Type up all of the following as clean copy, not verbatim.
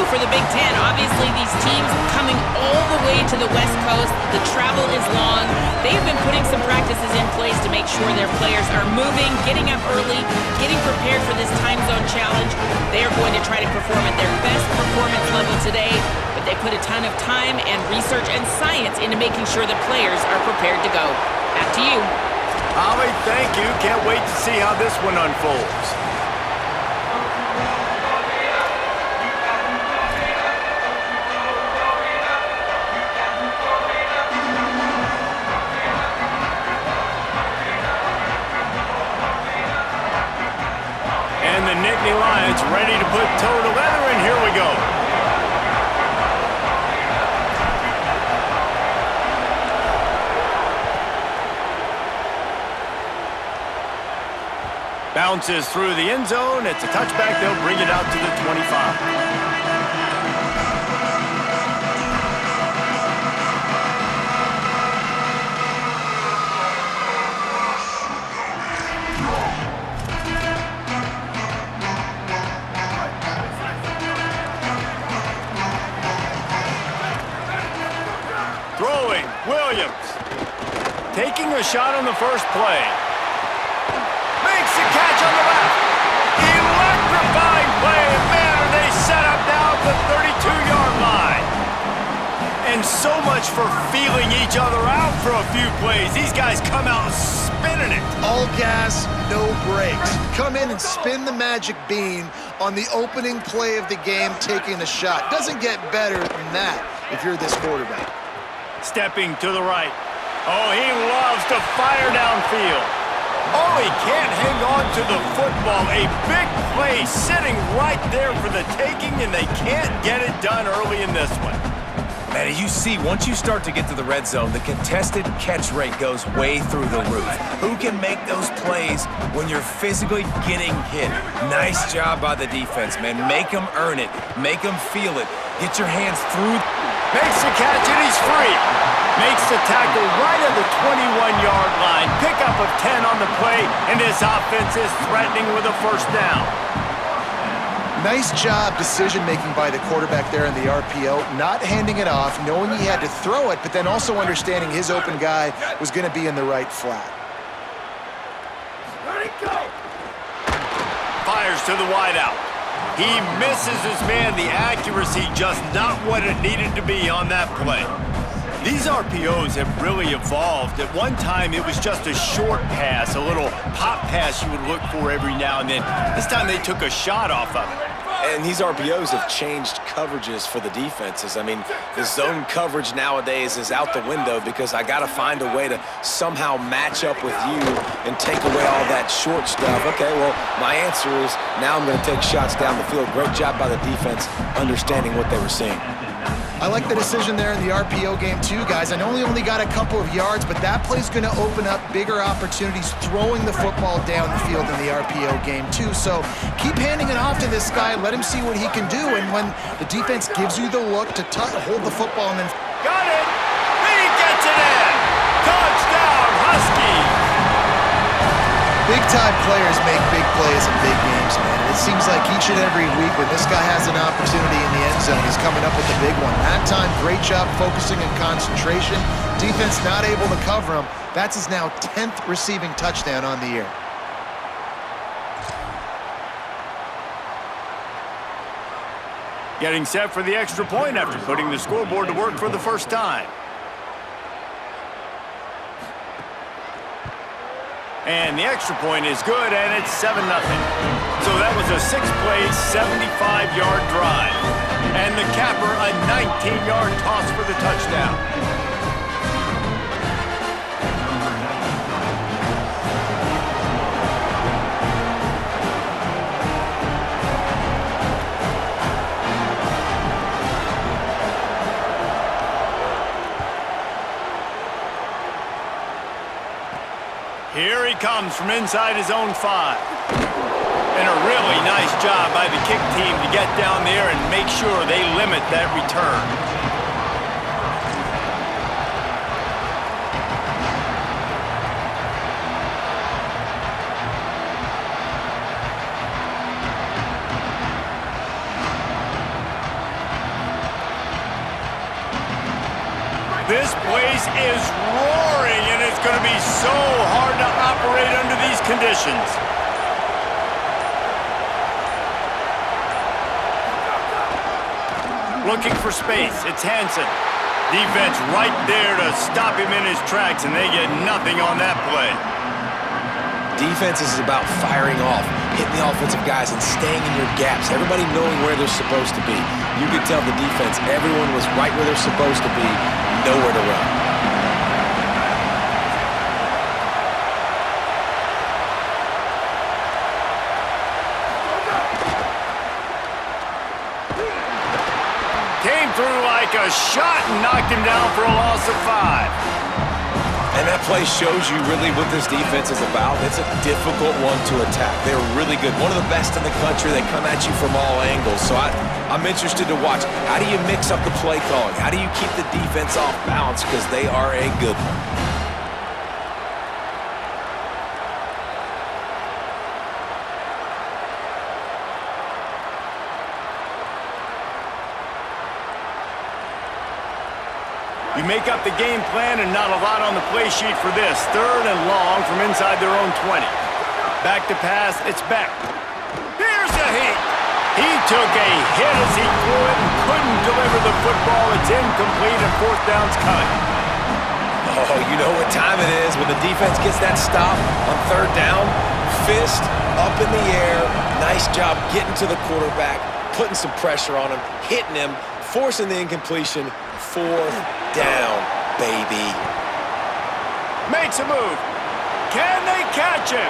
for the Big Ten. Obviously, these teams coming all the way to the West Coast. The travel is long. They've been putting some practices in place to make sure their players are moving, getting up early, getting prepared for this time zone challenge. They are going to try to perform at their best performance level today, but they put a ton of time and research and science into making sure the players are prepared to go. Back to you. Holly, thank you. Can't wait to see how this one unfolds. And the Nittany Lions ready to put toe to leather, and here we go. Bounces through the end zone. It's a touchback. They'll bring it out to the 25. Throwing, Williams. Taking a shot on the first play. Makes the catch on the left. Electrifying play. Man, are they set up now at the 32-yard line. And so much for feeling each other out for a few plays. These guys come out spinning it. All gas, no brakes. Come in and spin the magic bean on the opening play of the game, taking a shot. Doesn't get better than that if you're this quarterback. Stepping to the right. Oh, he loves to fire downfield. Oh, he can't hang on to the football. A big play sitting right there for the taking, and they can't get it done early in this one. Man, you see, once you start to get to the red zone, the contested catch rate goes way through the roof. Who can make those plays when you're physically getting hit? Nice job by the defense, man. Make them earn it. Make them feel it. Get your hands through. Makes the catch, and he's free. Makes the tackle right at the 21-yard line. Pickup of 10 on the play, and this offense is threatening with a first down. Nice job decision-making by the quarterback there in the RPO, not handing it off, knowing he had to throw it, but then also understanding his open guy was going to be in the right flat. Ready, go! Fires to the wideout. He misses his man. The accuracy just not what it needed to be on that play. These RPOs have really evolved. At one time, it was just a short pass, a little pop pass you would look for every now and then. This time, they took a shot off of it. And these RPOs have changed coverages for the defenses. I mean, the zone coverage nowadays is out the window because I got to find a way to somehow match up with you and take away all that short stuff. Okay, well, my answer is now I'm going to take shots down the field. Great job by the defense understanding what they were seeing. I like the decision there in the RPO game too, guys. I know he only got a couple of yards, but that play's going to open up bigger opportunities throwing the football down the field in the RPO game too. So keep handing it off to this guy. Let him see what he can do. And when the defense gives you the look to hold the football and then... Got it! He gets it in! Touchdown, Huskies! Big-time players make big plays in big games, man. It seems like each and every week when this guy has an opportunity in the end zone, he's coming up with a big one. That time, great job focusing and concentration. Defense not able to cover him. That's his now 10th receiving touchdown on the year. Getting set for the extra point after putting the scoreboard to work for the first time. And the extra point is good, and it's 7-0. So that was a 6-play, 75-yard drive. And the capper, a 19-yard toss for the touchdown. Here he comes from inside his own 5. And a really nice job by the kick team to get down there and make sure they limit that return. This place is roaring, and it's going to be so hard to operate under these conditions. Looking for space. It's Hansen. Defense right there to stop him in his tracks, and they get nothing on that play. Defense is about firing off, hitting the offensive guys, and staying in your gaps. Everybody knowing where they're supposed to be. You could tell the defense, everyone was right where they're supposed to be, nowhere to run. Came through like a shot and knocked him down for a loss of 5. And that play shows you really what this defense is about. It's a difficult one to attack. They're really good. One of the best in the country. They come at you from all angles. So I'm interested to watch. How do you mix up the play calling? How do you keep the defense off balance? Because they are a good one. You make up the game plan and not a lot on the play sheet for this. 3rd and long from inside their own 20. Back to pass, it's Beck. Here's a hit. He took a hit as he threw it and couldn't deliver the football. It's incomplete and 4th down's coming. Oh, you know what time it is when the defense gets that stop on 3rd down. Fist up in the air. Nice job getting to the quarterback, putting some pressure on him, hitting him, forcing the incompletion. 4th down, baby. Makes a move. Can they catch him?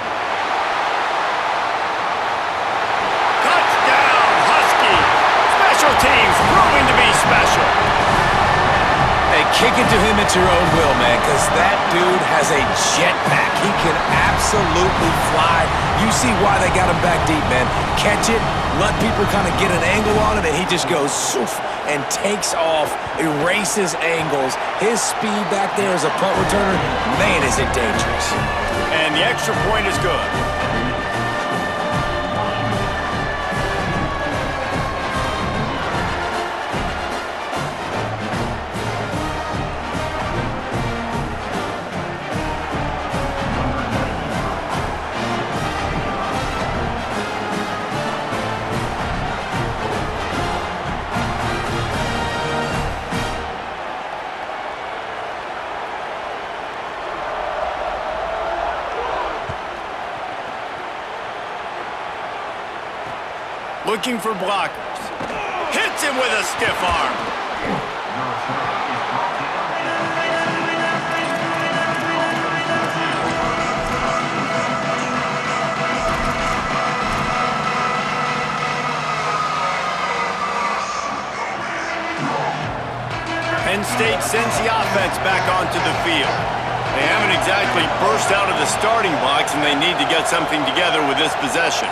Touchdown, Husky. Special teams proving to be special. Hey, kick it to him at your own will, man, because that dude has a jetpack. He can absolutely fly. You see why they got him back deep, man. Catch it, let people kind of get an angle on it, and he just goes soof and takes off, erases angles. His speed back there as a punt returner, man, is it dangerous. And the extra point is good. Looking for blockers. Hits him with a stiff arm. Penn State sends the offense back onto the field. They haven't exactly burst out of the starting blocks, and they need to get something together with this possession.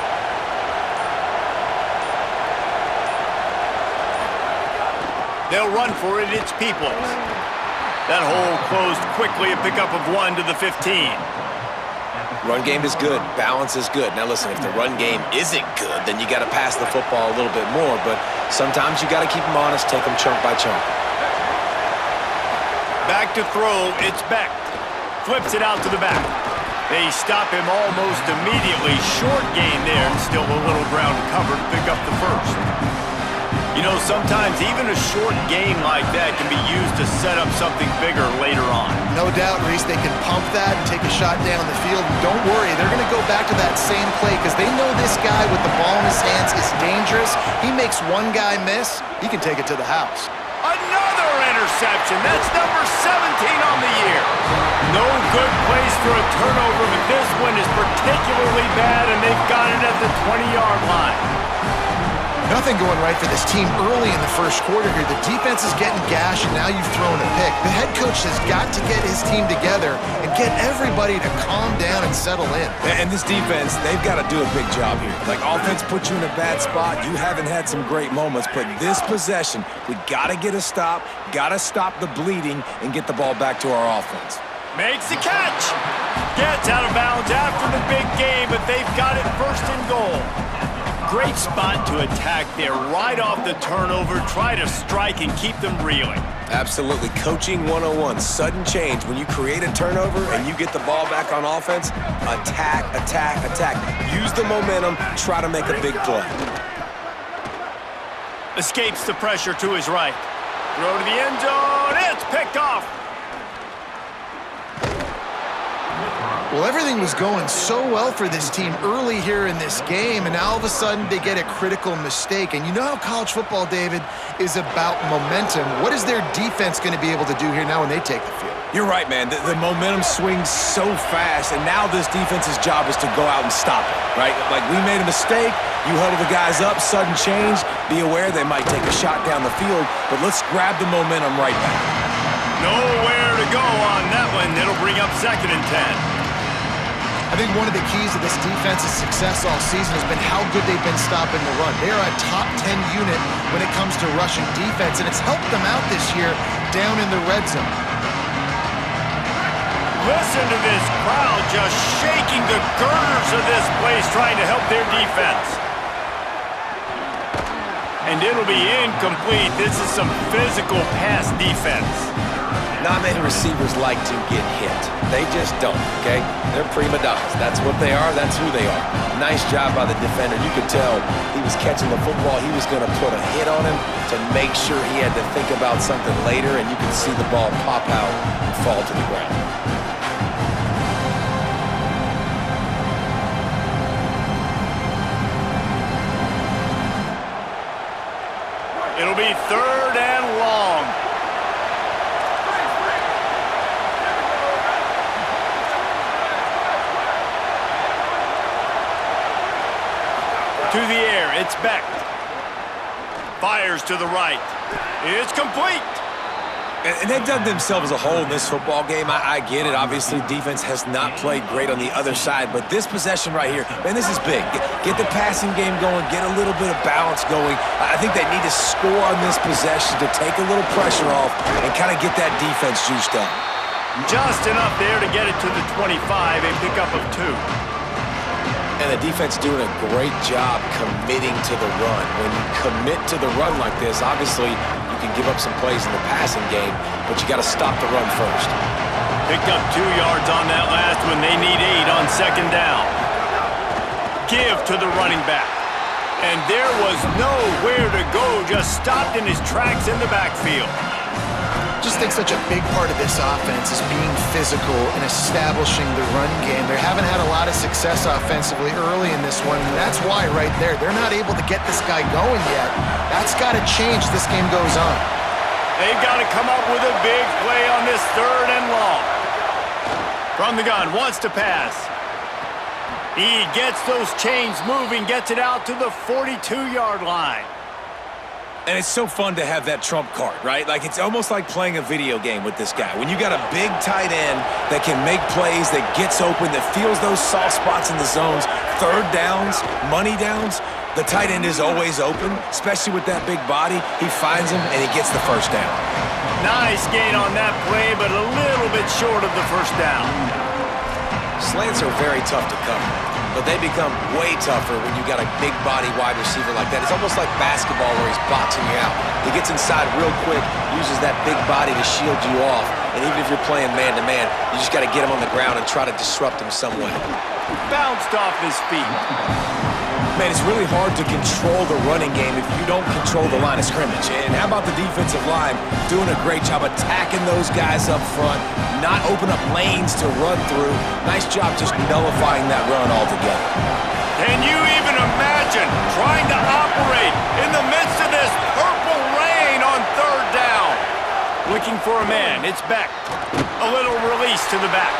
They'll run for it, it's Peoples. That hole closed quickly, a pickup of 1 to the 15. Run game is good, balance is good. Now listen, if the run game isn't good, then you got to pass the football a little bit more, but sometimes you got to keep them honest, take them chunk by chunk. Back to throw, it's Beck. Flips it out to the back. They stop him almost immediately. Short gain there, and still a little ground covered to pick up the 1st. You know, sometimes even a short game like that can be used to set up something bigger later on. No doubt, Reese, they can pump that and take a shot down the field. And don't worry, they're going to go back to that same play because they know this guy with the ball in his hands is dangerous. He makes one guy miss, he can take it to the house. Another interception. That's number 17 on the year. No good place for a turnover, but this one is particularly bad, and they've got it at the 20-yard line. Nothing going right for this team early in the 1st quarter here. The defense is getting gashed, and now you've thrown a pick. The head coach has got to get his team together and get everybody to calm down and settle in. And this defense, they've got to do a big job here. Like, offense put you in a bad spot. You haven't had some great moments, but this possession, we got to get a stop, got to stop the bleeding, and get the ball back to our offense. Makes the catch. Gets out of bounds after the big game, but they've got it 1st and goal. Great spot to attack there, right off the turnover. Try to strike and keep them reeling. Absolutely. Coaching 101. Sudden change. When you create a turnover and you get the ball back on offense, attack, attack, attack. Use the momentum. Try to make a big play. Escapes the pressure to his right. Throw to the end zone. It's picked off. Well, everything was going so well for this team early here in this game, and now all of a sudden they get a critical mistake. And you know how college football, David, is about momentum. What is their defense going to be able to do here now when they take the field? You're right, man. The momentum swings so fast, and now this defense's job is to go out and stop it, right? Like, we made a mistake. You huddle the guys up, sudden change. Be aware they might take a shot down the field, but let's grab the momentum right back. Nowhere to go on that one. It'll bring up 2nd and 10. I think one of the keys to this defense's success all season has been how good they've been stopping the run. They are a top 10 unit when it comes to rushing defense, and it's helped them out this year down in the red zone. Listen to this crowd just shaking the girders of this place, trying to help their defense. And it'll be incomplete. This is some physical pass defense. Not many receivers like to get hit. They just don't, okay? They're prima donnas. That's what they are. That's who they are. Nice job by the defender. You could tell he was catching the football. He was going to put a hit on him to make sure he had to think about something later, and you could see the ball pop out and fall to the ground. It'll be 3rd and long. To the air, it's Beck. Fires to the right. It's complete. And they've dug themselves a hole in this football game. I get it. Obviously, defense has not played great on the other side, but this possession right here, man, this is big. Get the passing game going, get a little bit of balance going. I think they need to score on this possession to take a little pressure off and kind of get that defense juiced up. Just enough there to get it to the 25, a pickup of 2. And the defense doing a great job committing to the run. When you commit to the run like this, obviously you can give up some plays in the passing game, but you got to stop the run first. Picked up 2 yards on that last one. They need 8 on 2nd down. Give to the running back. And there was nowhere to go, just stopped in his tracks in the backfield. I just think such a big part of this offense is being physical and establishing the run game. They haven't had a lot of success offensively early in this one, and that's why right there, they're not able to get this guy going yet. That's got to change as this game goes on. They've got to come up with a big play on this 3rd and long. From the gun, wants to pass. He gets those chains moving, gets it out to the 42-yard line. And it's so fun to have that trump card, right? Like, it's almost like playing a video game with this guy. When you got a big tight end that can make plays, that gets open, that feels those soft spots in the zones, 3rd downs, money downs, the tight end is always open, especially with that big body. He finds him, and he gets the 1st down. Nice gain on that play, but a little bit short of the 1st down. Slants are very tough to cover, but they become way tougher when you got a big body wide receiver like that. It's almost like basketball where he's boxing you out. He gets inside real quick, uses that big body to shield you off, and even if you're playing man-to-man, you just got to get him on the ground and try to disrupt him some way. Bounced off his feet. Man, it's really hard to control the running game if you don't control the line of scrimmage. And how about the defensive line doing a great job attacking those guys up front, not open up lanes to run through. Nice job just nullifying that run altogether. Can you even imagine trying to operate in the midst of this purple rain on 3rd down? Looking for a man, it's Beck. A little release to the back.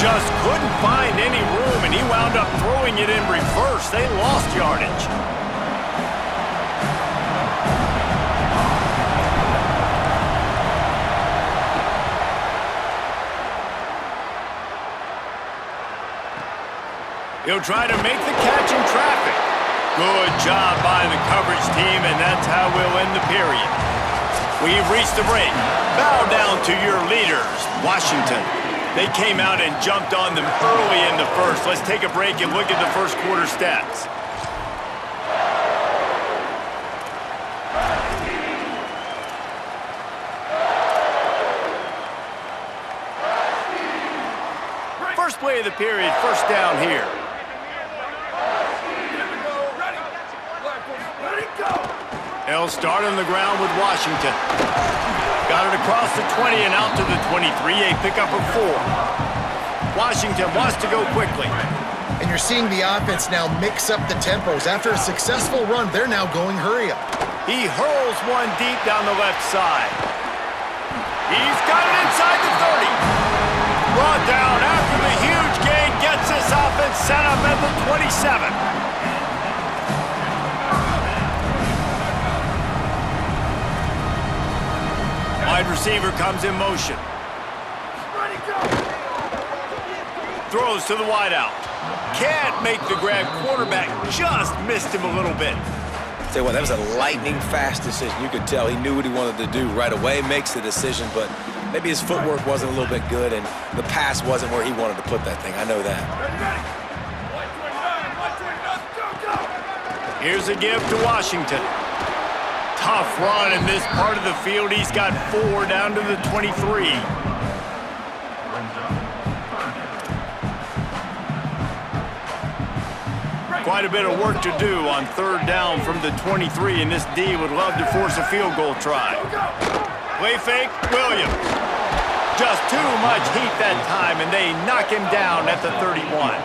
Just couldn't find any room, and he wound up throwing it in reverse. They lost yardage. He'll try to make the catch in traffic. Good job by the coverage team, and that's how we'll end the period. We've reached the break. Bow down to your leaders, Washington. They came out and jumped on them early in the 1st. Let's take a break and look at the 1st quarter stats. First play of the period, first down here. They'll start on the ground with Washington. Got it across the 20 and out to the 23, a pickup of 4. Washington wants to go quickly. And you're seeing the offense now mix up the tempos. After a successful run, they're now going hurry up. He hurls one deep down the left side. He's got it inside the 30. Brought down after the huge gain, gets this offense set up at the 27. Wide receiver comes in motion. Throws to the wideout. Can't make the grab. Quarterback just missed him a little bit. Tell you what, that was a lightning fast decision. You could tell he knew what he wanted to do right away, makes the decision, but maybe his footwork wasn't a little bit good and the pass wasn't where he wanted to put that thing. I know that. Here's a give to Washington. Tough run in this part of the field. He's got 4 down to the 23. Quite a bit of work to do on third down from the 23, and this D would love to force a field goal try. Play fake, Williams. Just too much heat that time, and they knock him down at the 31.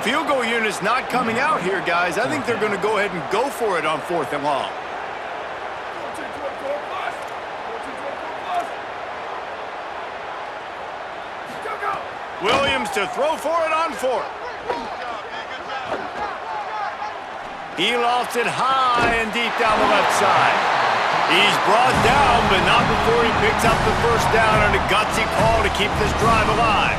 Field goal unit's not coming out here, guys. I think they're going to go ahead and go for it on 4th and long. Williams to throw for it on 4th. He lofts it high and deep down the left side. He's brought down, but not before he picks up the first down on a gutsy call to keep this drive alive.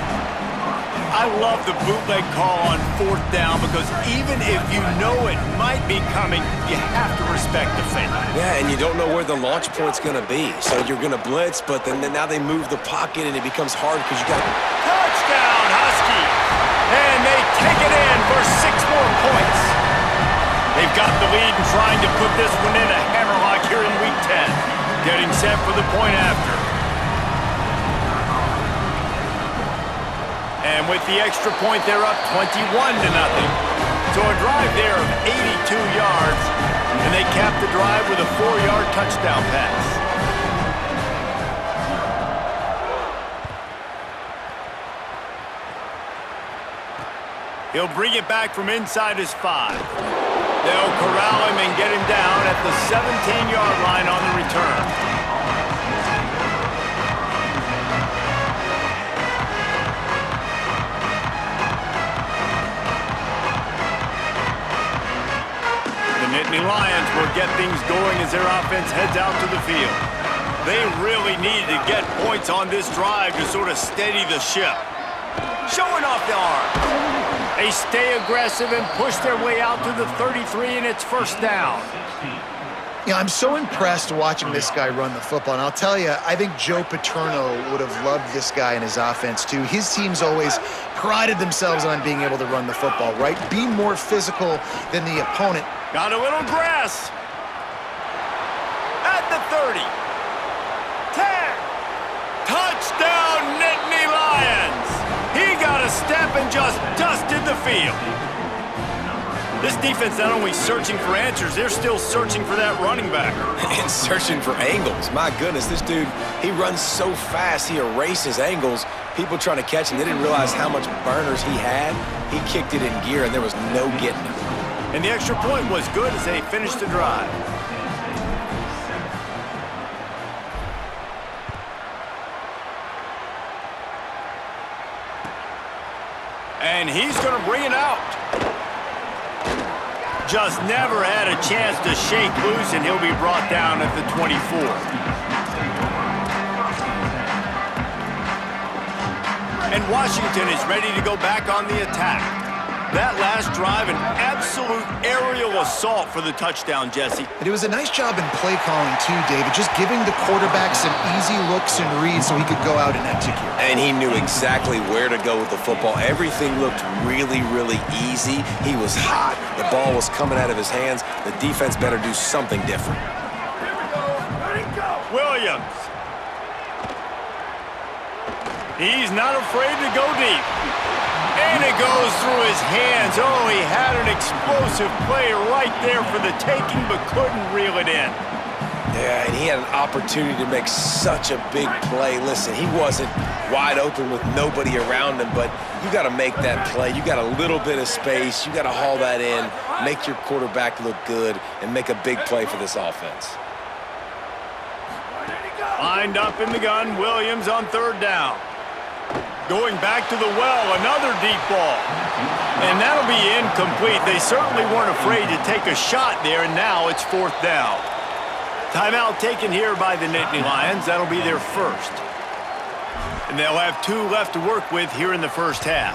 I love the bootleg call on 4th down because even if you know it might be coming, you have to respect the fake. Yeah, and you don't know where the launch point's going to be. So you're going to blitz, but then now they move the pocket and it becomes hard because you got touchdown, Huskies! And they take it in for 6 more points. They've got the lead and trying to put this one in a hammerlock here in Week 10. Getting set for the point after. And with the extra point, they're up 21-0. So a drive there of 82 yards, and they cap the drive with a 4-yard touchdown pass. He'll bring it back from inside his 5. They'll corral him and get him down at the 17-yard line on the return. The Nittany Lions will get things going as their offense heads out to the field. They really need to get points on this drive to sort of steady the ship. Showing off the arm. They stay aggressive and push their way out to the 33, and it's first down. Yeah, I'm so impressed watching this guy run the football. And I'll tell you, I think Joe Paterno would have loved this guy in his offense, too. His teams always prided themselves on being able to run the football, right? Be more physical than the opponent. Got a little grass. At the 30. 10. Touchdown, Nittany Lions. He got a step and just dusted the field. This defense not only searching for answers, they're still searching for that running back. And searching for angles. My goodness, this dude, he runs so fast, he erases angles. People trying to catch him, they didn't realize how much burners he had. He kicked it in gear, and there was no getting him. And the extra point was good as they finished the drive. And he's going to bring it out. Just never had a chance to shake loose, and he'll be brought down at the 24. And Washington is ready to go back on the attack. That last drive, an absolute aerial assault for the touchdown, Jesse. And it was a nice job in play calling, too, David, just giving the quarterback some easy looks and reads so he could go out and execute. And he knew exactly where to go with the football. Everything looked really, really easy. He was hot. The ball was coming out of his hands. The defense better do something different. Williams. He's not afraid to go deep. And it goes through his hands. Oh, he had an explosive play right there for the taking, but couldn't reel it in. Yeah, and he had an opportunity to make such a big play. Listen, he wasn't wide open with nobody around him, but you got to make that play. You got a little bit of space. You got to haul that in, make your quarterback look good, and make a big play for this offense. Lined up in the gun, Williams on third down. Going back to the well, another deep ball. And that'll be incomplete. They certainly weren't afraid to take a shot there, and now it's fourth down. Timeout taken here by the Nittany Lions. That'll be their first. And they'll have 2 left to work with here in the first half.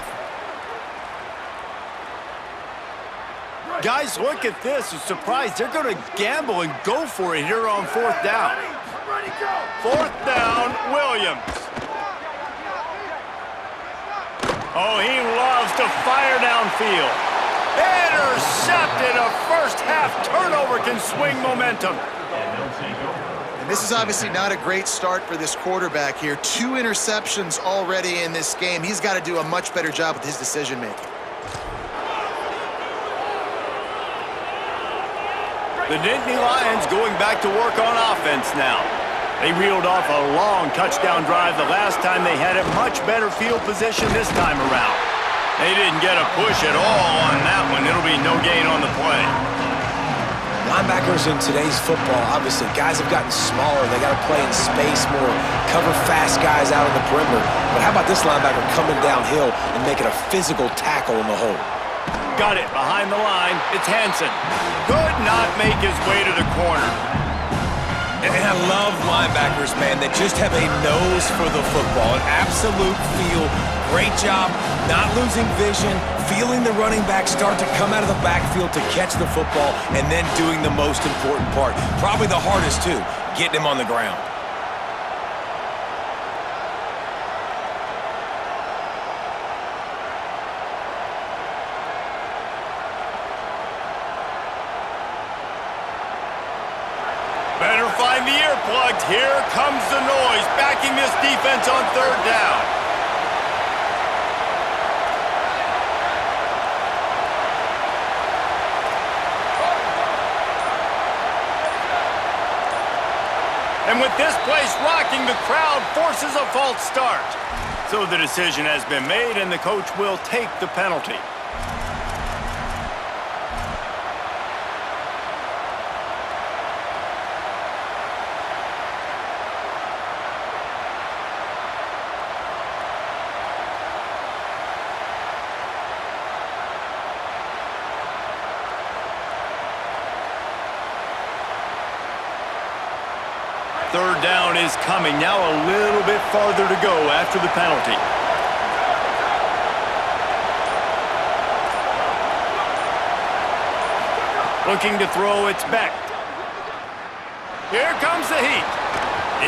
Guys, look at this. I'm surprised they're going to gamble and go for it here on fourth down. Fourth down, Williams. Oh, he loves to fire downfield. Intercepted. A first half turnover can swing momentum. And this is obviously not a great start for this quarterback here. 2 interceptions already in this game. He's got to do a much better job with his decision-making. The Nittany Lions going back to work on offense now. They reeled off a long touchdown drive the last time they had a much better field position this time around. They didn't get a push at all on that one. It'll be no gain on the play. Linebackers in today's football, obviously, guys have gotten smaller. They got to play in space more, cover fast guys out of the perimeter. But how about this linebacker coming downhill and making a physical tackle in the hole? Got it behind the line. It's Hansen. Could not make his way to the corner. And I love linebackers, man, that just have a nose for the football, an absolute feel. Great job not losing vision, feeling the running back start to come out of the backfield to catch the football, and then doing the most important part. Probably the hardest, too, getting him on the ground. Better find the earplugs. Here comes the noise, backing this defense on third down. And with this place rocking, the crowd forces a false start. So the decision has been made, and the coach will take the penalty. Third down is coming. Now a little bit farther to go after the penalty. Looking to throw, it's Beck. Here comes the heat.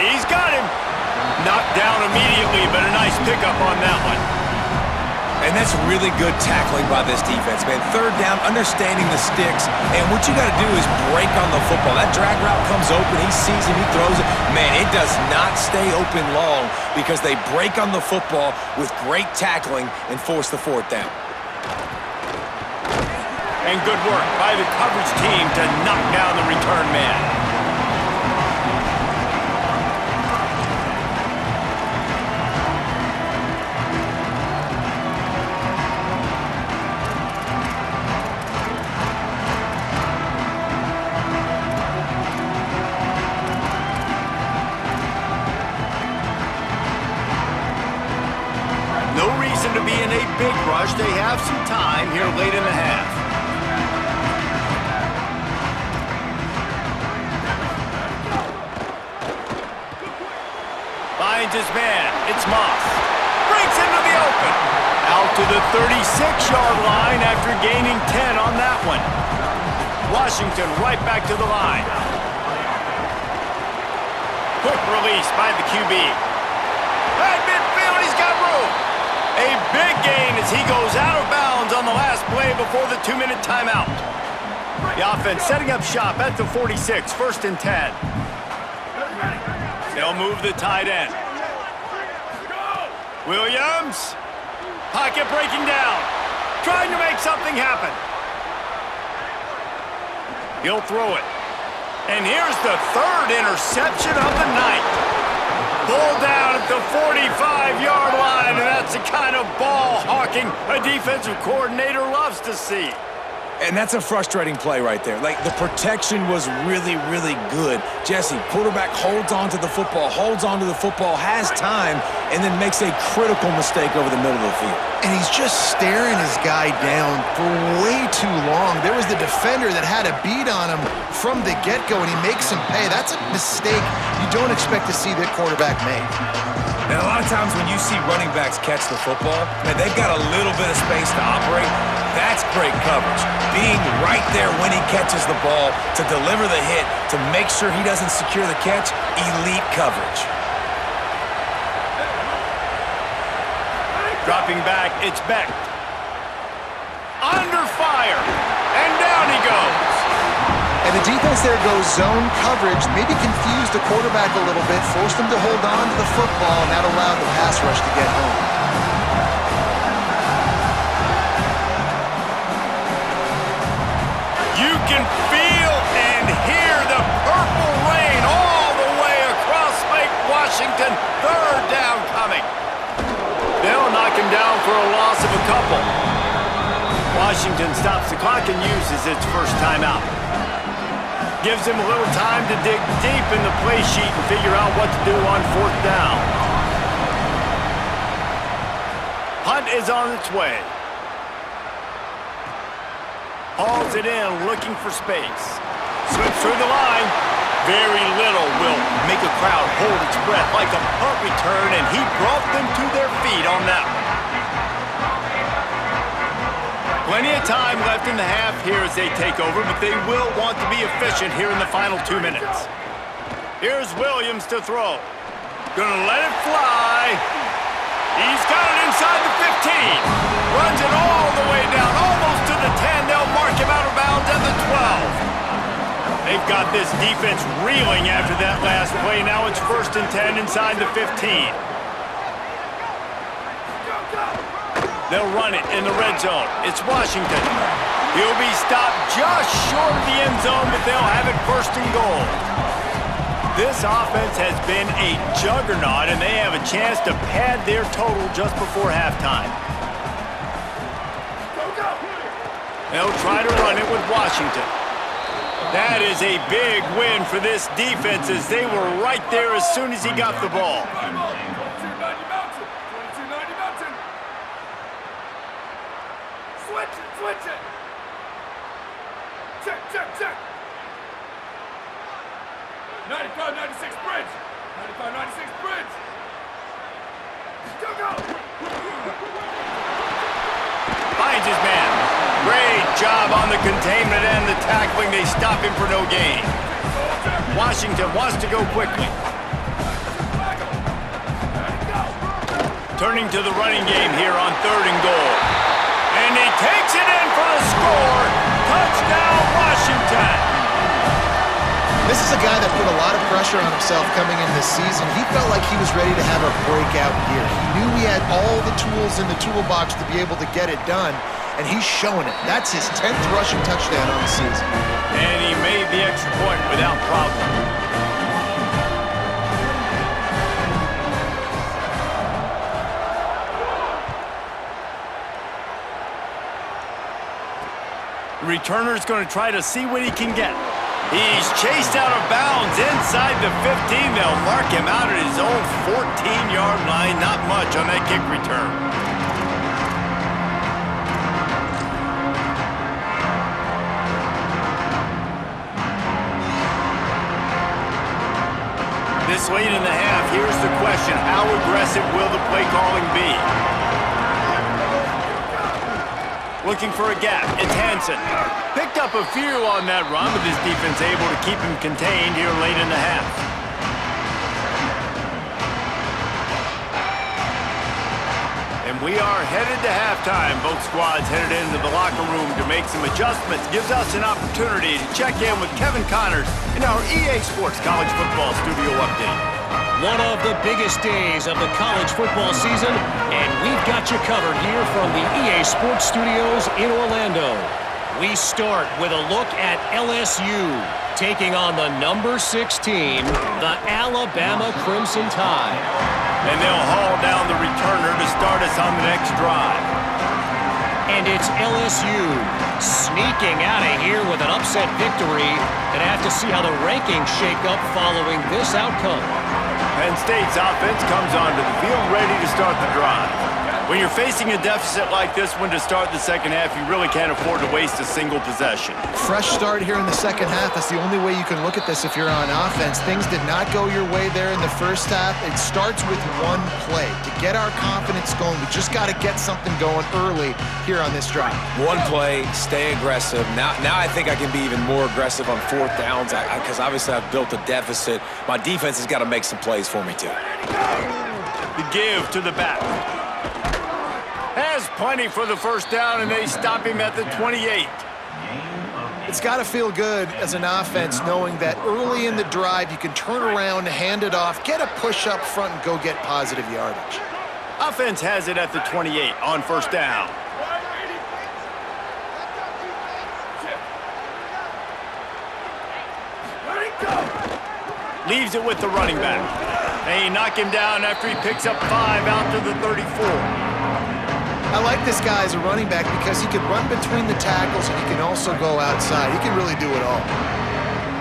He's got him. Knocked down immediately, but a nice pickup on that one. And that's really good tackling by this defense, man. Third down, understanding the sticks, and what you got to do is break on the football. That drag route comes open, he sees it, he throws it. Man, it does not stay open long because they break on the football with great tackling and force the fourth down. And good work by the coverage team to knock down the return man. To be in a big rush. They have some time here late in the half. Finds his man. It's Moss. Breaks into the open. Out to the 36-yard line after gaining 10 on that one. Washington right back to the line. Quick release by the QB. At midfield, he's got room. A big gain as he goes out of bounds on the last play before the 2-minute timeout. The offense setting up shop at the 46, 1st and 10. They'll move the tight end. Williams. Pocket breaking down. Trying to make something happen. He'll throw it. And here's the third interception of the night. Pulled down at the 45-yard line, and that's the kind of ball hawking a defensive coordinator loves to see. And that's a frustrating play right there. Like, the protection was really, really good. Jesse, quarterback holds on to the football, has time, and then makes a critical mistake over the middle of the field. And he's just staring his guy down for way too long. There was the defender that had a beat on him from the get-go, and he makes him pay. That's a mistake you don't expect to see that quarterback make. And a lot of times when you see running backs catch the football, man, they've got a little bit of space to operate. That's great coverage. Being right there when he catches the ball to deliver the hit, to make sure he doesn't secure the catch, elite coverage. Dropping back, it's Beck. Under fire, and down he goes. And the defense there goes zone coverage, maybe confused the quarterback a little bit, forced him to hold on to the football, and that allowed the pass rush to get home. You can feel and hear the purple rain all the way across Lake Washington. Third down coming. They'll knock him down for a loss of a couple. Washington stops the clock and uses its first timeout. Gives him a little time to dig deep in the play sheet and figure out what to do on fourth down. Punt is on its way. Hauls it in, looking for space. Slips through the line. Very little will make a crowd hold its breath like a punt return, and he brought them to their feet on that one. Plenty of time left in the half here as they take over, but they will want to be efficient here in the final 2 minutes. Here's Williams to throw. Gonna let it fly. He's got it inside the 15. Runs it all the way down, almost to the 10. They'll mark him out of bounds at the 12. They've got this defense reeling after that last play. Now it's 1st and 10 inside the 15. They'll run it in the red zone. It's Washington. He'll be stopped just short of the end zone, but they'll have it 1st and goal. This offense has been a juggernaut, and they have a chance to pad their total just before halftime. They'll try to run it with Washington. That is a big win for this defense as they were right there as soon as he got the ball. Switch it! Check! 95-96 bridge! 95-96 bridge! Go! Finds his man. Great job on the containment and the tackling. They stop him for no gain. Washington wants to go quickly. Turning to the running game here on 3rd and goal. And he takes it in for a score. Touchdown, Washington. This is a guy that put a lot of pressure on himself coming into this season. He felt like he was ready to have a breakout year. He knew he had all the tools in the toolbox to be able to get it done, and he's showing it. That's his 10th rushing touchdown on the season. And he made the extra point without problem. The returner's going to try to see what he can get. He's chased out of bounds inside the 15. They'll mark him out at his own 14-yard line. Not much on that kick return. This late in the half, here's the question. How aggressive will the play calling be? Looking for a gap. It's Hansen. Picked up a few on that run, but this defense able to keep him contained here late in the half. And we are headed to halftime. Both squads headed into the locker room to make some adjustments. Gives us an opportunity to check in with Kevin Connors in our EA Sports College Football Studio Update. One of the biggest days of the college football season, and we've got you covered here from the EA Sports Studios in Orlando. We start with a look at LSU taking on the number 16, the Alabama Crimson Tide. And they'll haul down the returner to start us on the next drive. And it's LSU sneaking out of here with an upset victory. Gonna have to see how the rankings shake up following this outcome. Penn State's offense comes onto the field ready to start the drive. When you're facing a deficit like this one to start the second half, you really can't afford to waste a single possession. Fresh start here in the second half. That's the only way you can look at this if you're on offense. Things did not go your way there in the first half. It starts with one play. To get our confidence going, we just got to get something going early here on this drive. One play, stay aggressive. Now I think I can be even more aggressive on fourth downs because obviously I've built a deficit. My defense has got to make some plays for me too. The give to the back. Has plenty for the first down, and they stop him at the 28. It's got to feel good as an offense knowing that early in the drive you can turn around, hand it off, get a push up front, and go get positive yardage. Offense has it at the 28 on first down. Leaves it with the running back. They knock him down after he picks up 5 out to the 34. I like this guy as a running back because he can run between the tackles and he can also go outside. He can really do it all.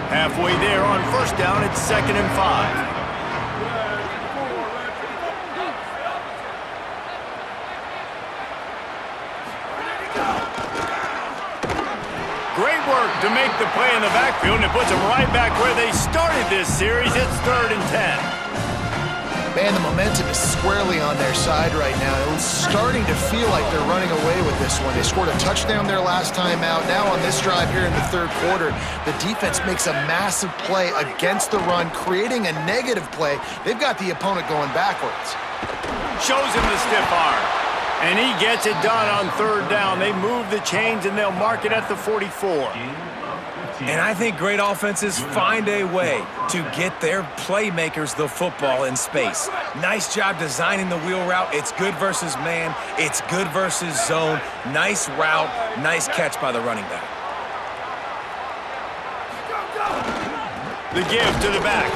Halfway there on first down, it's 2nd and 5. Great work to make the play in the backfield, and it puts them right back where they started this series. It's 3rd and 10. Man, the momentum is squarely on their side right now. It's starting to feel like they're running away with this one. They scored a touchdown their last time out. Now on this drive here in the third quarter, the defense makes a massive play against the run, creating a negative play. They've got the opponent going backwards. Shows him the stiff arm, and he gets it done on 3rd down. They move the chains, and they'll mark it at the 44. And I think great offenses find a way to get their playmakers the football in space. Nice job designing the wheel route. It's good versus man. It's good versus zone. Nice route. Nice catch by the running back. The give to the back.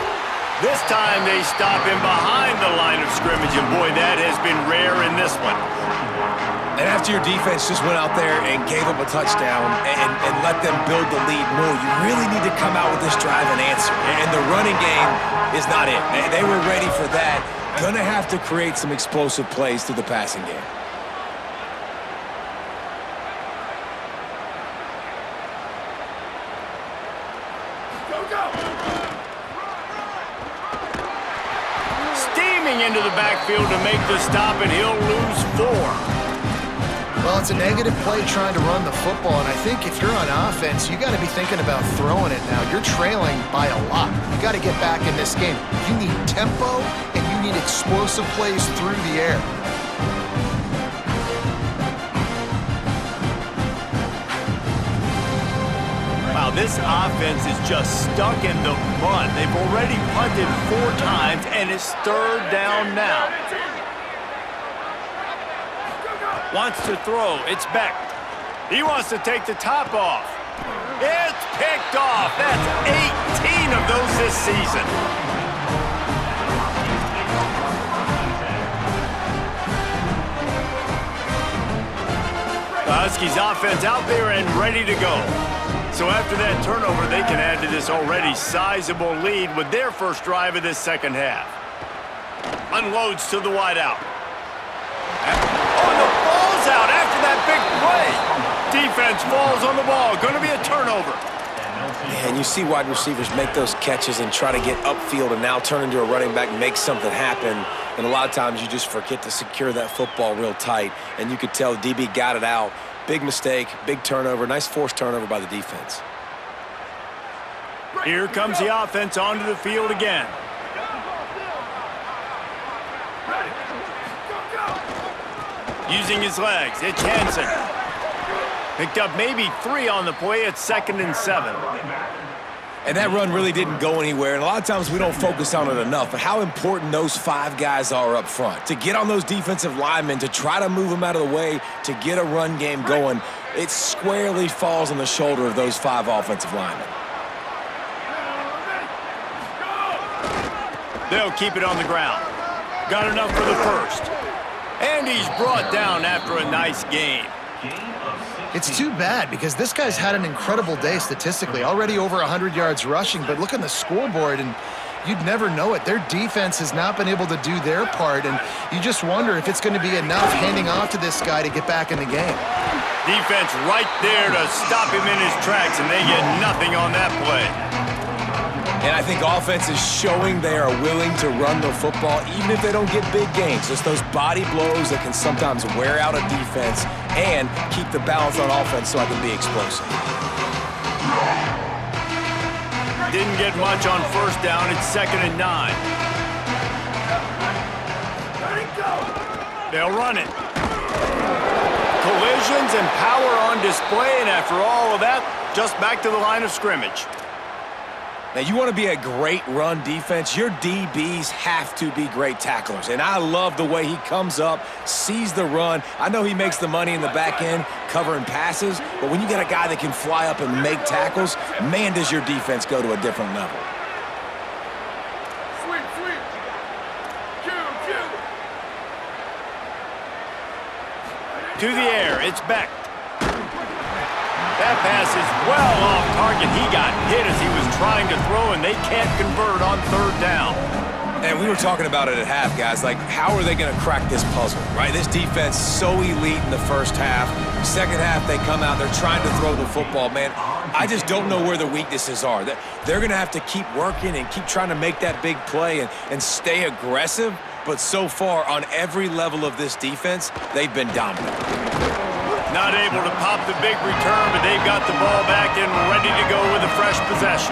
This time they stop him behind the line of scrimmage, and boy, that has been rare in this one. And after your defense just went out there and gave up a touchdown and let them build the lead more, you really need to come out with this drive and answer. And the running game is not it. They were ready for that. Gonna have to create some explosive plays through the passing game. Steaming into the backfield to make the stop, and he'll lose 4. Well, it's a negative play trying to run the football, and I think if you're on offense, you got to be thinking about throwing it now. You're trailing by a lot. You got to get back in this game. You need tempo, and you need explosive plays through the air. Wow, this offense is just stuck in the mud. They've already punted 4 times, and it's 3rd down now. Wants to throw. It's Beck. He wants to take the top off. It's picked off. That's 18 of those this season. The Huskies offense out there and ready to go. So after that turnover, they can add to this already sizable lead with their first drive of this second half. Unloads to the wideout. Out after that big play. Defense falls on the ball. Going to be a turnover. Yeah, and you see wide receivers make those catches and try to get upfield and now turn into a running back and make something happen. And a lot of times you just forget to secure that football real tight. And you could tell the DB got it out. Big mistake, big turnover, nice forced turnover by the defense. Here comes the offense onto the field again. Using his legs, it's Hansen. Picked up maybe 3 on the play at 2nd and 7. And that run really didn't go anywhere, and a lot of times we don't focus on it enough, but how important those 5 guys are up front. To get on those defensive linemen, to try to move them out of the way, to get a run game going, it squarely falls on the shoulder of those 5 offensive linemen. They'll keep it on the ground. Got enough for the first. And he's brought down after a nice game. It's too bad because this guy's had an incredible day statistically, already over 100 yards rushing, but look on the scoreboard and you'd never know it. Their defense has not been able to do their part, and you just wonder if it's going to be enough handing off to this guy to get back in the game. Defense right there to stop him in his tracks, and they get nothing on that play. And I think offense is showing they are willing to run the football even if they don't get big gains. Just those body blows that can sometimes wear out a defense and keep the balance on offense so I can be explosive. Didn't get much on first down. It's 2nd and 9. They'll run it. Collisions and power on display, and after all of that, just back to the line of scrimmage. Now, you want to be a great run defense, your DBs have to be great tacklers. And I love the way he comes up, sees the run. I know he makes the money in the back end covering passes, but when you got a guy that can fly up and make tackles, man, does your defense go to a different level. Sweep, sweep. Cue. To the air, it's Beck. That pass is well off target. He got hit as he was trying to throw, and they can't convert on 3rd down. And we were talking about it at half, guys. Like, how are they going to crack this puzzle, right? This defense so elite in the first half. Second half, they come out, they're trying to throw the football. Man, I just don't know where the weaknesses are. They're going to have to keep working and keep trying to make that big play and stay aggressive. But so far, on every level of this defense, they've been dominant. Not able to pop the big return, but they've got the ball back and ready to go with a fresh possession.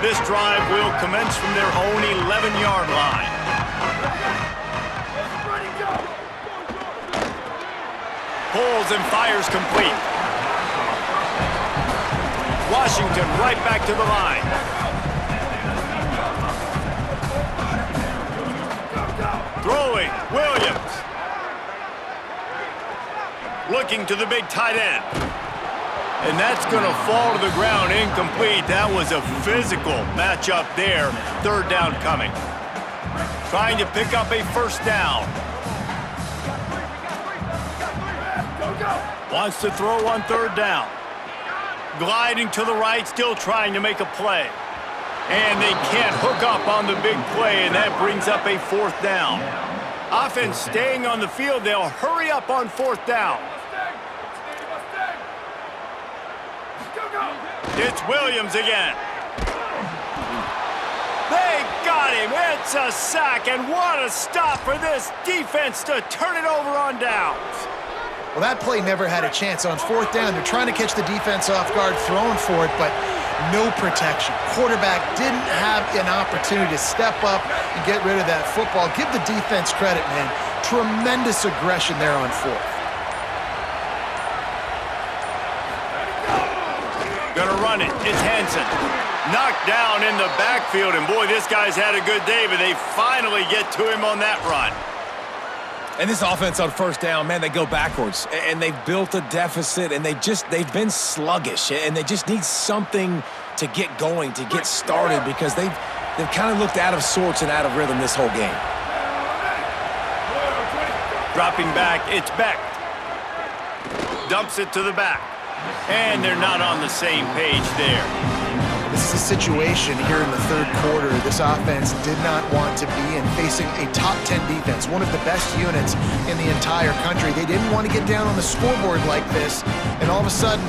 This drive will commence from their own 11-yard line. Pulls and fires complete. Washington right back to the line. Throwing, Williams. Looking to the big tight end. And that's going to fall to the ground incomplete. That was a physical matchup there. 3rd down coming. Trying to pick up a first down. Wants to throw on 3rd down. Gliding to the right, still trying to make a play. And they can't hook up on the big play, and that brings up a 4th down. Offense staying on the field. They'll hurry up on 4th down. It's Williams again. They got him. It's a sack, and what a stop for this defense to turn it over on downs. Well, that play never had a chance. On 4th down, they're trying to catch the defense off guard, throwing for it, but no protection. Quarterback didn't have an opportunity to step up and get rid of that football. Give the defense credit, man. Tremendous aggression there on 4th. Gonna run it. It's Hansen. Knocked down in the backfield, and boy, this guy's had a good day, but they finally get to him on that run. And this offense on 1st down, man, they go backwards. And they've built a deficit, and they've been sluggish. And they just need something to get going, to get started, because they've kind of looked out of sorts and out of rhythm this whole game. Dropping back, it's Beck. Dumps it to the back. And they're not on the same page there. This is a situation here in the 3rd quarter this offense did not want to be in, facing a top 10 defense, one of the best units in the entire country. They didn't want to get down on the scoreboard like this, and all of a sudden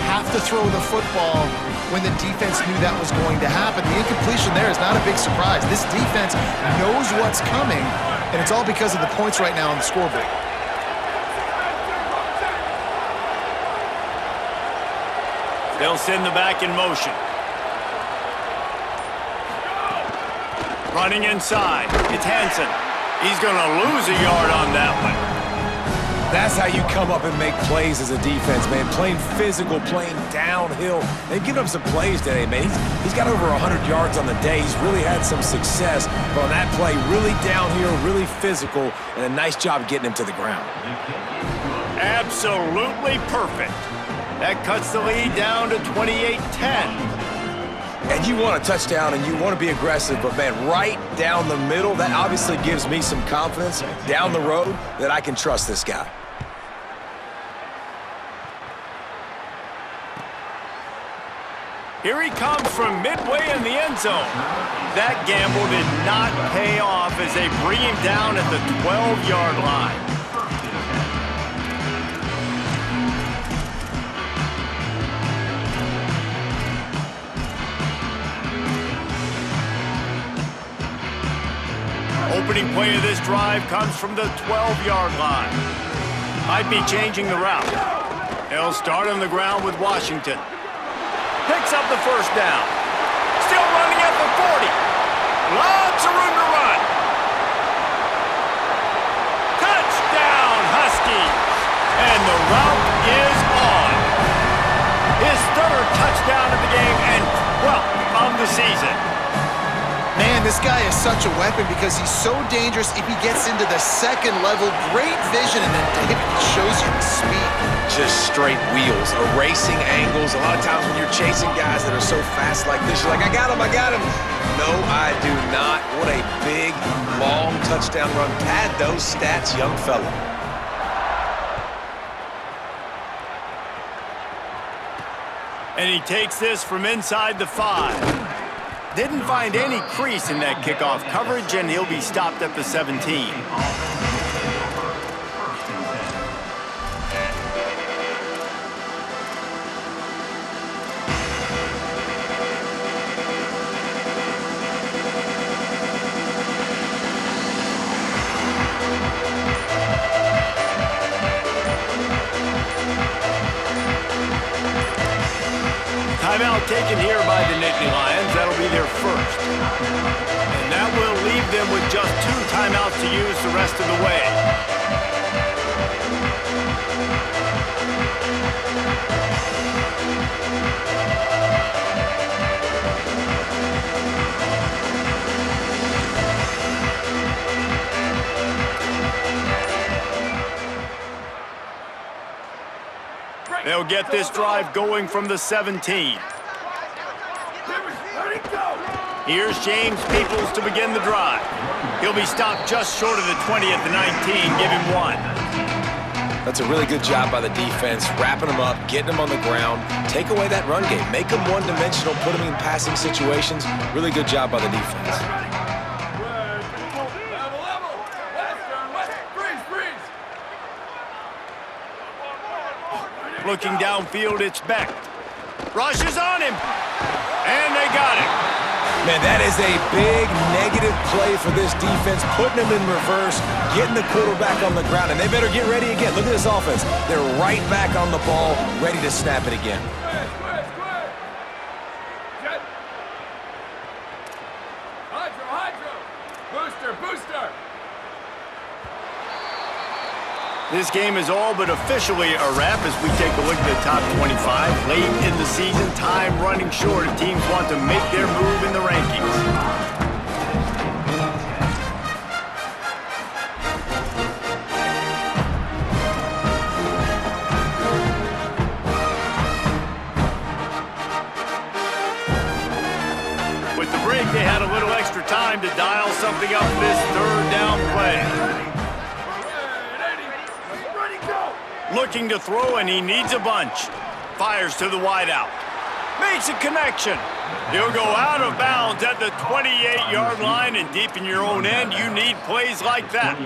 have to throw the football when the defense knew that was going to happen. The incompletion there is not a big surprise. This defense knows what's coming, and it's all because of the points right now on the scoreboard. They'll send the back in motion. Running inside, it's Hansen. He's going to lose a yard on that one. That's how you come up and make plays as a defense, man. Playing physical, playing downhill. They've given up some plays today, man. He's got over 100 yards on the day. He's really had some success. But on that play, really downhill, really physical, and a nice job getting him to the ground. Absolutely perfect. That cuts the lead down to 28-10. And you want a touchdown and you want to be aggressive, but man, right down the middle, that obviously gives me some confidence down the road that I can trust this guy. Here he comes from midway in the end zone. That gamble did not pay off as they bring him down at the 12-yard line. Opening play of this drive comes from the 12-yard line. Might be changing the route. He'll start on the ground with Washington. Picks up the first down. Still running at the 40. Lots of room to run. Touchdown, Huskies. And the route is on. His third touchdown of the game and 12th of the season. Man, this guy is such a weapon because he's so dangerous if he gets into the second level. Great vision, and then David shows you the speed. Just straight wheels, erasing angles. A lot of times when you're chasing guys that are so fast like this, you're like, I got him, I got him. No, I do not. What a big, long touchdown run. Pad those stats, young fella. And he takes this from inside the 5. Didn't find any crease in that kickoff coverage, and he'll be stopped at the 17. Timeout taken here by the Nittany Lions. That'll be their first. And that will leave them with just 2 timeouts to use the rest of the way. They'll get this drive going from the 17. Here's James Peoples to begin the drive. He'll be stopped just short of the 20 at the 19. Give him 1. That's a really good job by the defense, wrapping them up, getting them on the ground, take away that run game, make them one-dimensional, put them in passing situations. Really good job by the defense. Looking downfield, it's Beck. Rushes on him. And they got him. Man, that is a big negative play for this defense, putting them in reverse, getting the quarterback on the ground, and they better get ready again. Look at this offense. They're right back on the ball, ready to snap it again. Booster. This game is all but officially a wrap as we take a look at the top 25. Late in the season, time running short, and teams want to make their move in the rankings. With the break, they had a little extra time to dial something up for this third down play. Looking to throw, and he needs a bunch. Fires to the wideout. Makes a connection. He'll go out of bounds at the 28-yard line, and deep in your own end, you need plays like that.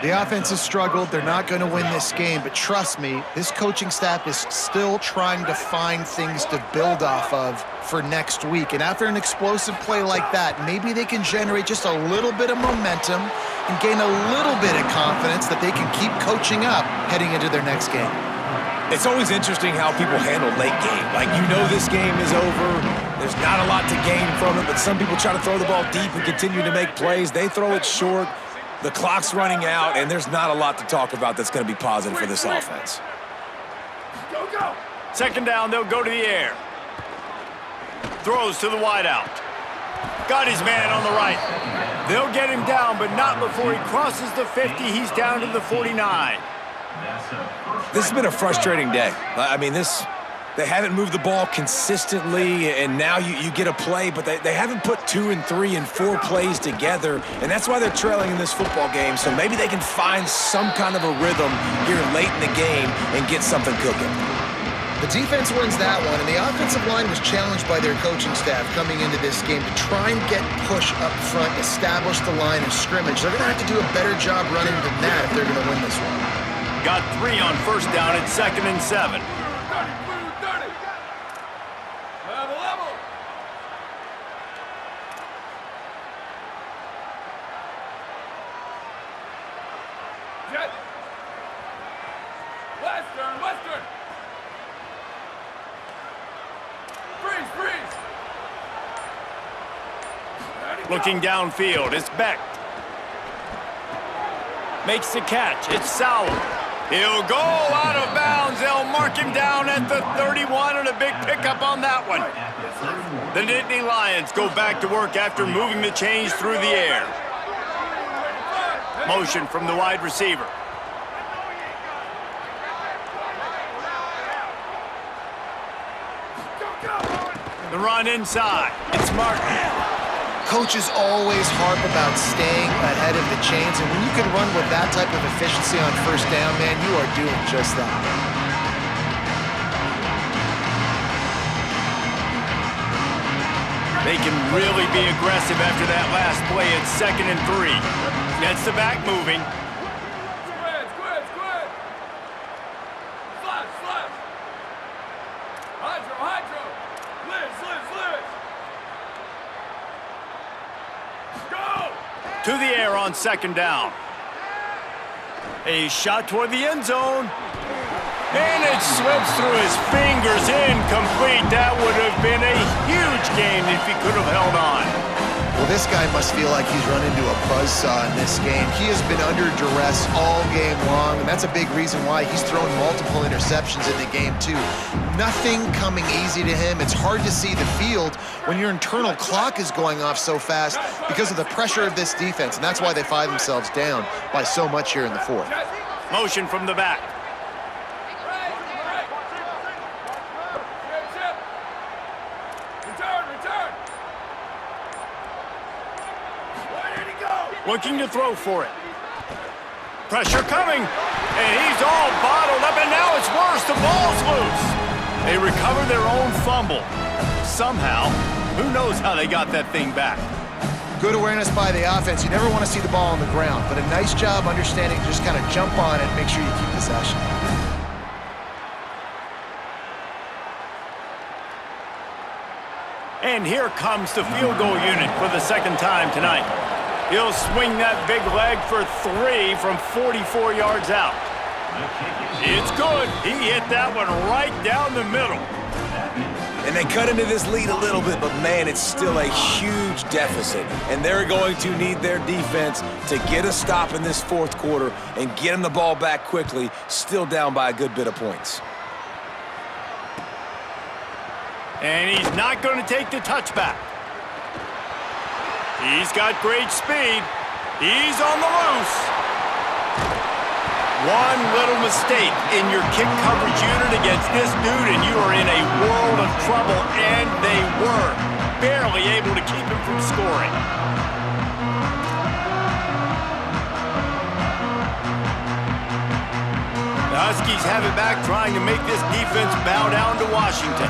The offense has struggled. They're not going to win this game, but trust me, this coaching staff is still trying to find things to build off of for next week. And after an explosive play like that, maybe they can generate just a little bit of momentum and gain a little bit of confidence that they can keep coaching up heading into their next game. It's always interesting how people handle late game. Like, you know this game is over. There's not a lot to gain from it, but some people try to throw the ball deep and continue to make plays. They throw it short. The clock's running out, and there's not a lot to talk about that's going to be positive for this offense. Go, go. Second down, they'll go to the air. Throws to the wideout. Got his man on the right. They'll get him down, but not before he crosses the 50. He's down to the 49. This has been a frustrating day. I mean, they haven't moved the ball consistently, and now you get a play, but they haven't put 2 and 3 and 4 plays together, and that's why they're trailing in this football game. So maybe they can find some kind of a rhythm here late in the game and get something cooking. The defense wins that one, and the offensive line was challenged by their coaching staff coming into this game to try and get push up front, establish the line of scrimmage. They're going to have to do a better job running than that if they're going to win this one. Got 3 on first down at 2nd and 7. 30, blue, 30. Level, level. Jet. Western, Western. Freeze, freeze. Looking downfield, it's Beck. Makes the catch, it's Sauer. He'll go out of bounds. They'll mark him down at the 31, and a big pickup on that one. The Nittany Lions go back to work after moving the chains through the air. Motion from the wide receiver. The run inside. It's Martin. Coaches always harp about staying ahead of the chains, and when you can run with that type of efficiency on first down, man, you are doing just that. They can really be aggressive after that last play at 2nd and 3. Gets the back moving. Squid, squid, squid. Slash, slash. Hydro, hydro. Liz, Liz, Liz. Go! To the air on 2nd down. A shot toward the end zone. And it slips through his fingers, incomplete. That would have been a huge game if he could have held on. Well, this guy must feel like he's run into a buzzsaw in this game. He has been under duress all game long, and that's a big reason why he's thrown multiple interceptions in the game, too. Nothing coming easy to him. It's hard to see the field when your internal clock is going off so fast because of the pressure of this defense, and that's why they find themselves down by so much here in the 4th. Motion from the back. Looking to throw for it. Pressure coming, and he's all bottled up, and now it's worse. The ball's loose. They recover their own fumble. Somehow, who knows how they got that thing back. Good awareness by the offense. You never want to see the ball on the ground, but a nice job understanding to just kind of jump on it and make sure you keep possession. And here comes the field goal unit for the 2nd time tonight. He'll swing that big leg for 3 from 44 yards out. It's good. He hit that one right down the middle. And they cut into this lead a little bit, but man, it's still a huge deficit. And they're going to need their defense to get a stop in this 4th quarter and get them the ball back quickly, still down by a good bit of points. And he's not going to take the touchback. He's got great speed. He's on the loose. One little mistake in your kick coverage unit against this dude, and you are in a world of trouble, and they were barely able to keep him from scoring. The Huskies have it back, trying to make this defense bow down to Washington.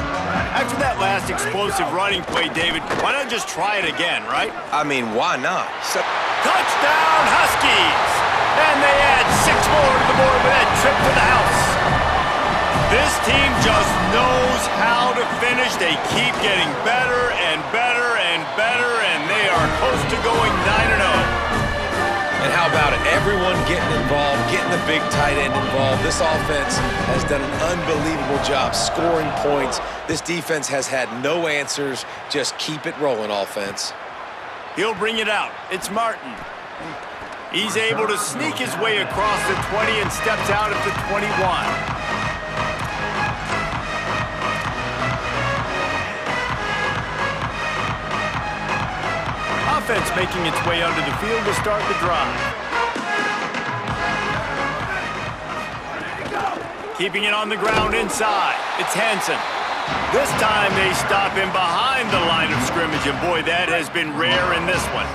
After that last explosive running play, David, why not just try it again, right? I mean, why not? Touchdown, Huskies! And they add 6 more to the board with that trip to the house. This team just knows how to finish. They keep getting better and better and better, and they are close to going 9-0. And how about it? Everyone getting involved, getting the big tight end involved. This offense has done an unbelievable job scoring points. This defense has had no answers. Just keep it rolling, offense. He'll bring it out. It's Martin. He's able to sneak his way across the 20 and steps out at the 21. Offense making its way onto the field to start the drive. Keeping it on the ground inside. It's Hansen. This time they stop him behind the line of scrimmage, and boy, that has been rare in this one.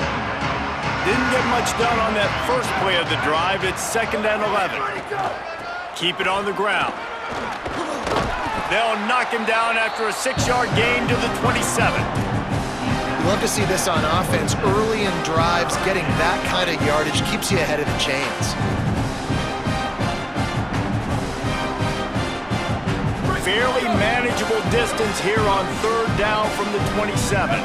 Didn't get much done on that first play of the drive. It's 2nd and 11. Keep it on the ground. They'll knock him down after a 6-yard gain to the 27. Love to see this on offense. Early in drives, getting that kind of yardage keeps you ahead of the chains. Fairly manageable distance here on 3rd down from the 27.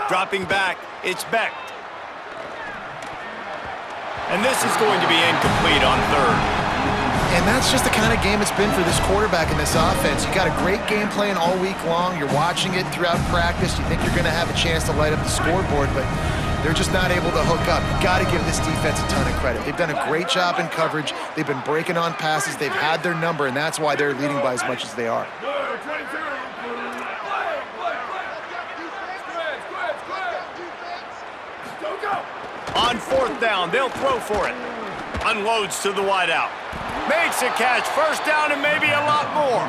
Dropping back, it's Beck. And this is going to be incomplete on 3rd. And that's just the kind of game it's been for this quarterback in this offense. You got a great game plan all week long. You're watching it throughout practice. You think you're going to have a chance to light up the scoreboard, but they're just not able to hook up. You got to give this defense a ton of credit. They've done a great job in coverage. They've been breaking on passes. They've had their number, and that's why they're leading by as much as they are. On 4th down, they'll throw for it. Unloads to the wideout. Makes a catch, 1st down, and maybe a lot more.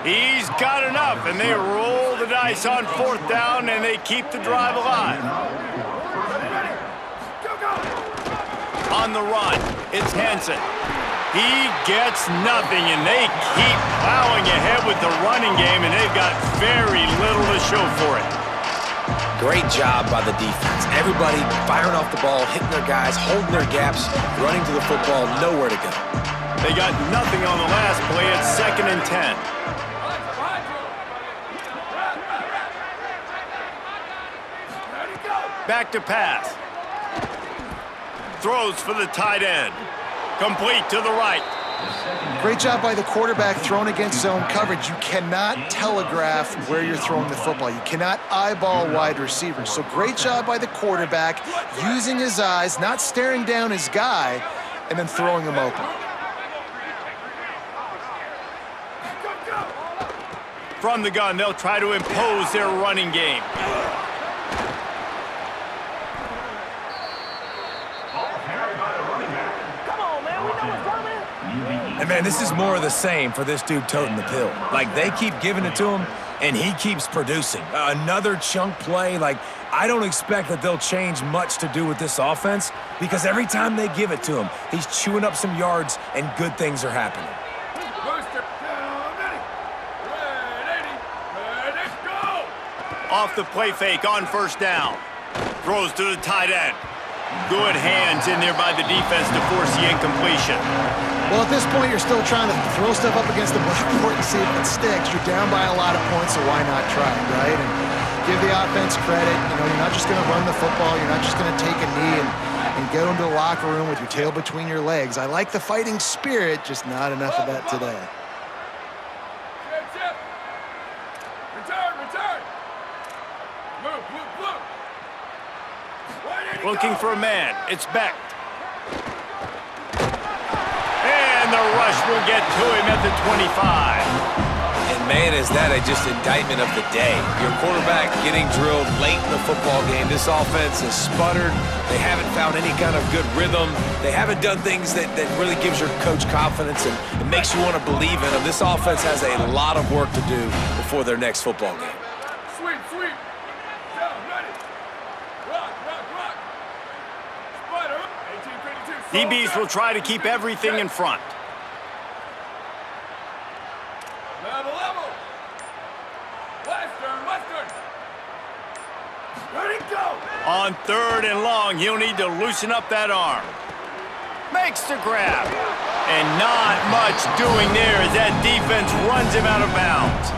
He's got enough, and they roll the dice on 4th down, and they keep the drive alive. On the run, it's Hansen. He gets nothing, and they keep plowing ahead with the running game, and they've got very little to show for it. Great job by the defense. Everybody firing off the ball, hitting their guys, holding their gaps, running to the football, nowhere to go. They got nothing on the last play. It's 2nd and 10. Back to pass. Throws for the tight end. Complete to the right. Great job by the quarterback throwing against zone coverage. You cannot telegraph where you're throwing the football. You cannot eyeball wide receivers. So great job by the quarterback using his eyes, not staring down his guy, and then throwing him open. From the gun, they'll try to impose their running game. And man, this is more of the same for this dude toting the pill. Like, they keep giving it to him, and he keeps producing. Another chunk play. Like, I don't expect that they'll change much to do with this offense, because every time they give it to him, he's chewing up some yards, and good things are happening. Off the play fake on 1st down. Throws to the tight end. Good hands in there by the defense to force the incompletion. Well, at this point, you're still trying to throw stuff up against the blackboard and see if it sticks. You're down by a lot of points, so why not try, right? And give the offense credit. You know, you're not just going to run the football. You're not just going to take a knee and go into the locker room with your tail between your legs. I like the fighting spirit, just not enough of that today. Looking for a man. It's Beck. And the rush will get to him at the 25. And man, is that just indictment of the day. Your quarterback getting drilled late in the football game. This offense has sputtered. They haven't found any kind of good rhythm. They haven't done things that really gives your coach confidence and makes you want to believe in them. This offense has a lot of work to do before their next football game. Sweep, sweep. Down, ready. Rock, rock, rock. Spider. 1852. DBs will try to keep everything in front. Level, level. Western, western. Ready, go. On 3rd and long, he'll need to loosen up that arm. Makes the grab. And not much doing there as that defense runs him out of bounds.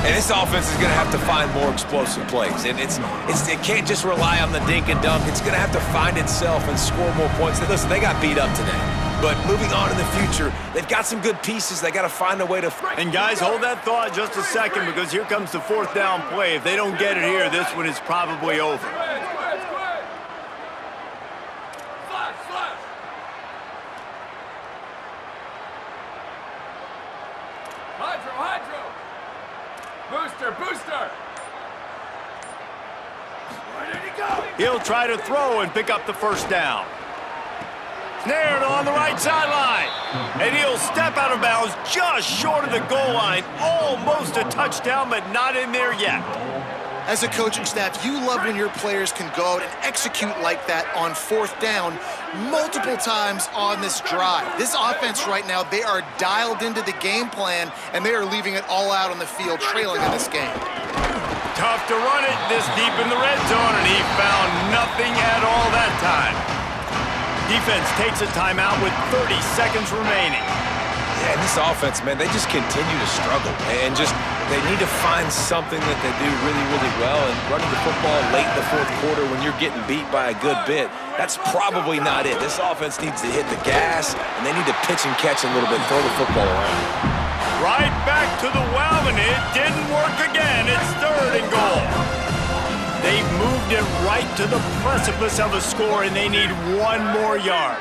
And this offense is going to have to find more explosive plays. And it can't just rely on the dink and dunk. It's going to have to find itself and score more points. Listen, they got beat up today. But moving on in the future, they've got some good pieces. They got to find a way to... And guys, hold that thought just a second, because here comes the fourth down play. If they don't get it here, this one is probably over. Slash, slash. Hydro, hydro. Booster, booster. Where did he go? He'll try to throw and pick up the first down. Snared on the right sideline. And he'll step out of bounds just short of the goal line. Almost a touchdown, but not in there yet. As a coaching staff, you love when your players can go out and execute like that on fourth down multiple times on this drive. This offense right now, they are dialed into the game plan, and they are leaving it all out on the field, trailing in this game. Tough to run it this deep in the red zone, and he found nothing at all that time. Defense takes a timeout with 30 seconds remaining. Yeah, and this offense, man, they just continue to struggle. And they need to find something that they do really, really well. And running the football late in the fourth quarter when you're getting beat by a good bit, that's probably not it. This offense needs to hit the gas, and they need to pitch and catch a little bit, throw the football around. Right back to the well, and it didn't work again. It's 3rd and goal. They've moved it right to the precipice of a score, and they need 1 more yard.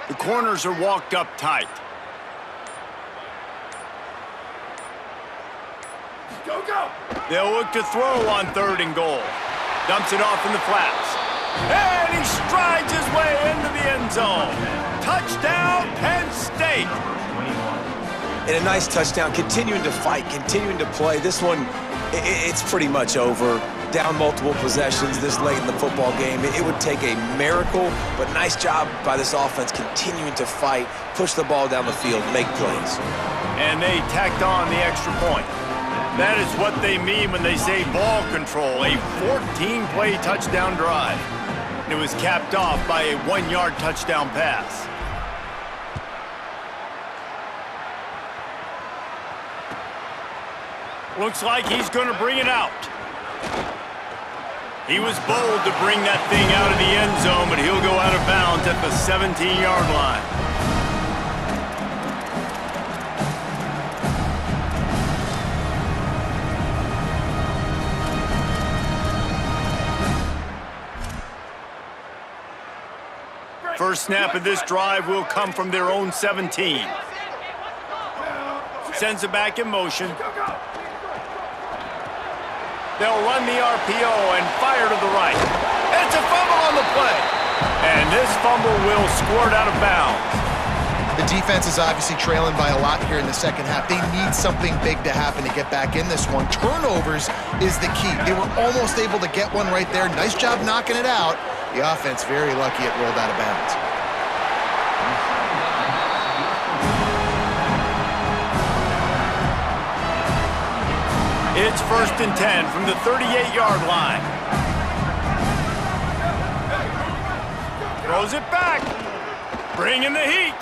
The corners are walked up tight. Go, go. They'll look to throw on 3rd and goal. Dumps it off in the flats. And he strides his way into the end zone. Touchdown, Penn State. And a nice touchdown, continuing to fight, continuing to play. This one, it's pretty much over. Down multiple possessions this late in the football game. It would take a miracle, but nice job by this offense continuing to fight, push the ball down the field, make plays. And they tacked on the extra point. That is what they mean when they say ball control, a 14-play touchdown drive. It was capped off by a 1-yard touchdown pass. Looks like he's going to bring it out. He was bold to bring that thing out of the end zone, but he'll go out of bounds at the 17-yard line. First snap of this drive will come from their own 17. Sends it back in motion. They'll run the RPO and fire to the right. It's a fumble on the play. And this fumble will squirt out of bounds. The defense is obviously trailing by a lot here in the second half. They need something big to happen to get back in this one. Turnovers is the key. They were almost able to get one right there. Nice job knocking it out. The offense very lucky it rolled out of bounds. It's 1st and 10 from the 38-yard line. Throws it back. Bringing the heat.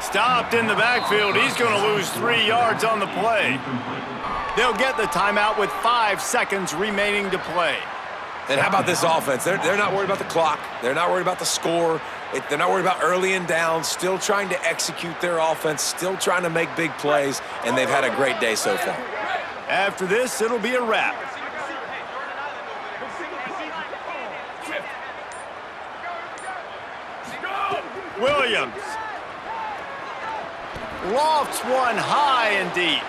Stopped in the backfield. He's going to lose 3 yards on the play. They'll get the timeout with 5 seconds remaining to play. And how about this offense? They're not worried about the clock. They're not worried about the score. They're not worried about early and down. Still trying to execute their offense. Still trying to make big plays. And they've had a great day so far. After this, it'll be a wrap. Williams. Lofts one high and deep.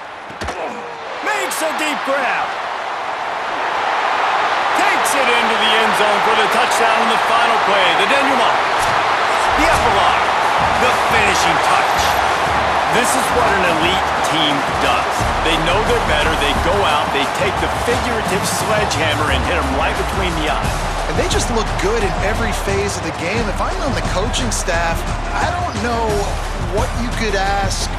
Makes a deep grab. Takes it into the end zone for the touchdown in the final play. The denouement. The epilogue. The finishing touch. This is what an elite team does. They know they're better. They go out. They take the figurative sledgehammer and hit them right between the eyes. And they just look good in every phase of the game. If I'm on the coaching staff, I don't know what you could ask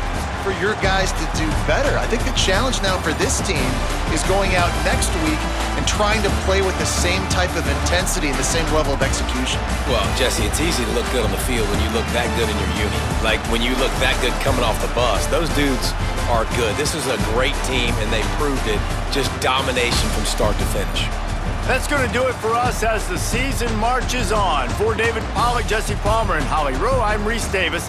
for your guys to do better. I think the challenge now for this team is going out next week and trying to play with the same type of intensity and the same level of execution. Well, Jesse, it's easy to look good on the field when you look that good in your uni. Like when you look that good coming off the bus. Those dudes are good. This is a great team, and they proved it. Just domination from start to finish. That's going to do it for us as the season marches on. For David Pollack, Jesse Palmer, and Holly Rowe, I'm Reese Davis.